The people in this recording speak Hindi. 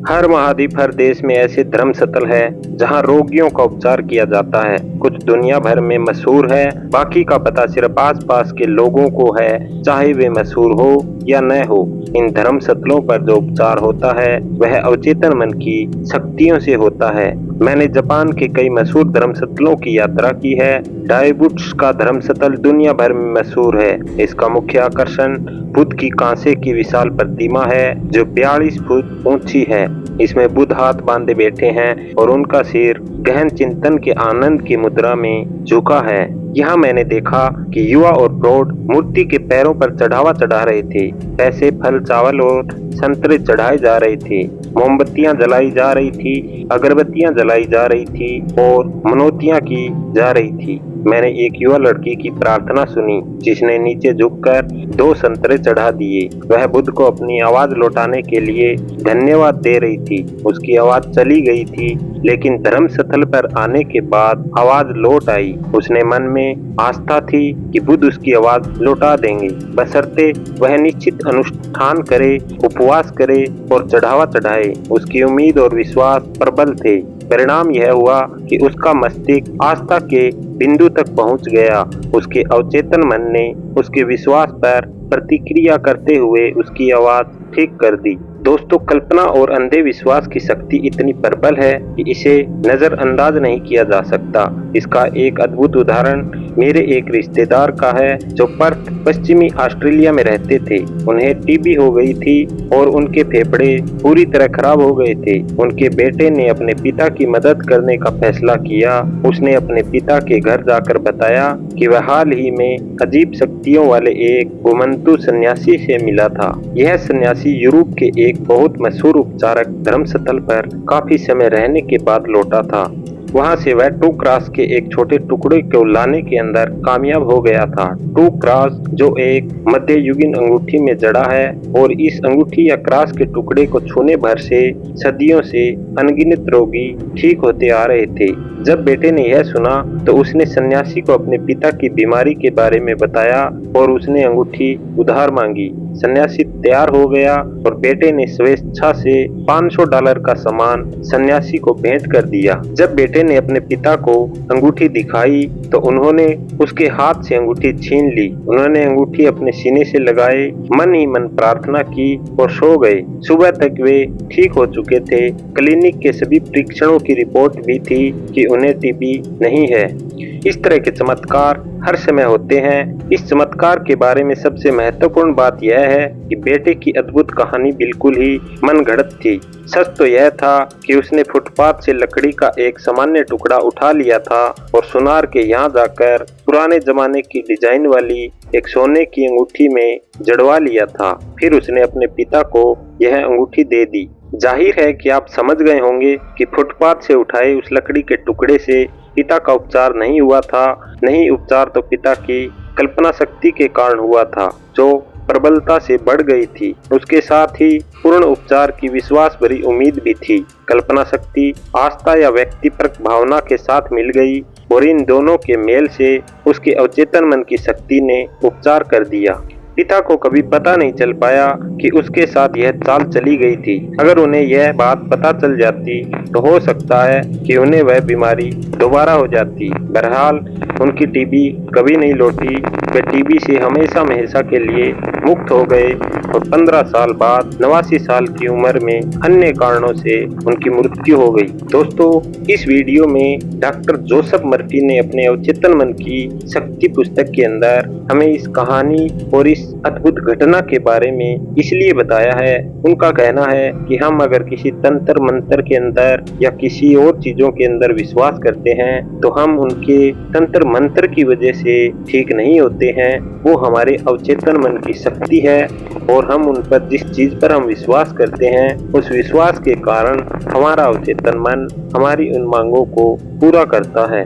हर महाद्वीप हर देश में ऐसे धर्मस्थल है जहां रोगियों का उपचार किया जाता है। कुछ दुनिया भर में मशहूर है, बाकी का पता सिर्फ आस पास के लोगों को है, चाहे वे मशहूर हो या न हो। इन धर्मस्थलों पर जो उपचार होता है वह अवचेतन मन की शक्तियों से होता है। मैंने जापान के कई मशहूर धर्मस्थलों की यात्रा की है। डाइबुट्स का धर्मस्थल दुनिया भर में मशहूर है। इसका मुख्य आकर्षण बुद्ध की कांसे की विशाल प्रतिमा है जो 42 फुट ऊंची है। इसमें बुद्ध हाथ बांधे बैठे हैं और उनका सिर गहन चिंतन के आनंद की मुद्रा में झुका है। यहाँ मैंने देखा कि युवा और प्रौढ़ मूर्ति के पैरों पर चढ़ावा चढ़ा रहे थे। पैसे, फल, चावल और संतरे चढ़ाए जा रहे थे। मोमबत्तियां जलाई जा रही थी, अगरबत्तियां जलाई जा रही थी और मनौतियां की जा रही थी। मैंने एक युवा लड़की की प्रार्थना सुनी जिसने नीचे झुककर 2 संतरे चढ़ा दिए। वह बुद्ध को अपनी आवाज लौटाने के लिए धन्यवाद दे रही थी। उसकी आवाज चली गई थी, लेकिन धर्मस्थल पर आने के बाद आवाज लौट आई। उसने मन में आस्था थी कि बुद्ध उसकी आवाज लौटा देंगे, बशर्ते वह निश्चित अनुष्ठान करे, उपवास करे और चढ़ावा चढ़ाए। उसकी उम्मीद और विश्वास प्रबल थे। परिणाम यह हुआ कि उसका मस्तिष्क आस्था के बिंदु तक पहुंच गया। उसके अवचेतन मन ने उसके विश्वास पर प्रतिक्रिया करते हुए उसकी आवाज ठीक कर दी। दोस्तों, कल्पना और अंधे विश्वास की शक्ति इतनी प्रबल है कि इसे नजरअंदाज नहीं किया जा सकता। इसका एक अद्भुत उदाहरण मेरे एक रिश्तेदार का है जो पर्थ, पश्चिमी ऑस्ट्रेलिया में रहते थे। उन्हें टीबी हो गई थी और उनके फेफड़े पूरी तरह खराब हो गए थे। उनके बेटे ने अपने पिता की मदद करने का फैसला किया। उसने अपने पिता के घर जाकर बताया कि वह हाल ही में अजीब शक्तियों वाले एक घुमंतु सन्यासी से मिला था। यह सन्यासी यूरोप के एक बहुत मशहूर उपचारक धर्मस्थल पर काफी समय रहने के बाद लौटा था। वहां से वह 2 क्रॉस के एक छोटे टुकड़े को लाने के अंदर कामयाब हो गया था। 2 क्रॉस जो एक मध्ययुगीन अंगूठी में जड़ा है और इस अंगूठी या क्रॉस के टुकड़े को छूने भर से सदियों से अनगिनत रोगी ठीक होते आ रहे थे। जब बेटे ने यह सुना तो उसने सन्यासी को अपने पिता की बीमारी के बारे में बताया और उसने अंगूठी उधार मांगी। सन्यासी तैयार हो गया और बेटे ने स्वेच्छा से $500 का सामान सन्यासी को भेंट कर दिया। जब बेटे ने अपने पिता को अंगूठी दिखाई तो उन्होंने उसके हाथ से अंगूठी छीन ली। उन्होंने अंगूठी अपने सीने से लगाए, मन ही मन प्रार्थना की और सो गए। सुबह तक वे ठीक हो चुके थे। क्लिनिक के सभी परीक्षणों की रिपोर्ट भी थी कि उन्हें टीबी नहीं है। इस तरह के चमत्कार हर समय होते हैं। इस चमत्कार के बारे में सबसे महत्वपूर्ण बात यह है कि बेटे की अद्भुत कहानी बिल्कुल ही मनगढ़ंत थी। सच तो यह था कि उसने फुटपाथ से लकड़ी का एक सामान्य टुकड़ा उठा लिया था और सुनार के यहाँ जाकर पुराने जमाने की डिजाइन वाली एक सोने की अंगूठी में जड़वा लिया था। फिर उसने अपने पिता को यह अंगूठी दे दी। जाहिर है कि आप समझ गए होंगे कि फुटपाथ से उठाए उस लकड़ी के टुकड़े से पिता का उपचार नहीं हुआ था। नहीं, उपचार तो पिता की कल्पना शक्ति के कारण हुआ था जो प्रबलता से बढ़ गई थी। उसके साथ ही पूर्ण उपचार की विश्वास भरी उम्मीद भी थी। कल्पना शक्ति आस्था या व्यक्तिपरक भावना के साथ मिल गई और इन दोनों के मेल से उसके अवचेतन मन की शक्ति ने उपचार कर दिया। पिता को कभी पता नहीं चल पाया कि उसके साथ यह चाल चली गई थी। अगर उन्हें यह बात पता चल जाती तो हो सकता है कि उन्हें वह बीमारी दोबारा हो जाती। बहरहाल उनकी टीबी कभी नहीं लौटी। वे टीबी से हमेशा हमेशा के लिए मुक्त हो गए और 15 साल बाद 89 साल की उम्र में अन्य कारणों से उनकी मृत्यु हो गई। दोस्तों, इस वीडियो में डॉक्टर जोसेफ मर्फी ने अपने अवचेतन मन की शक्ति पुस्तक के अंदर हमें इस कहानी और इस अद्भुत घटना के बारे में इसलिए बताया है। उनका कहना है कि हम अगर किसी तंत्र मंत्र के अंदर या किसी और चीजों के अंदर विश्वास करते हैं तो हम उनके तंत्र मंत्र की वजह से ठीक नहीं होते हैं। वो हमारे अवचेतन मन की शक्ति है और हम उन पर जिस चीज पर हम विश्वास करते हैं उस विश्वास के कारण हमारा अवचेतन मन हमारी उन मांगों को पूरा करता है।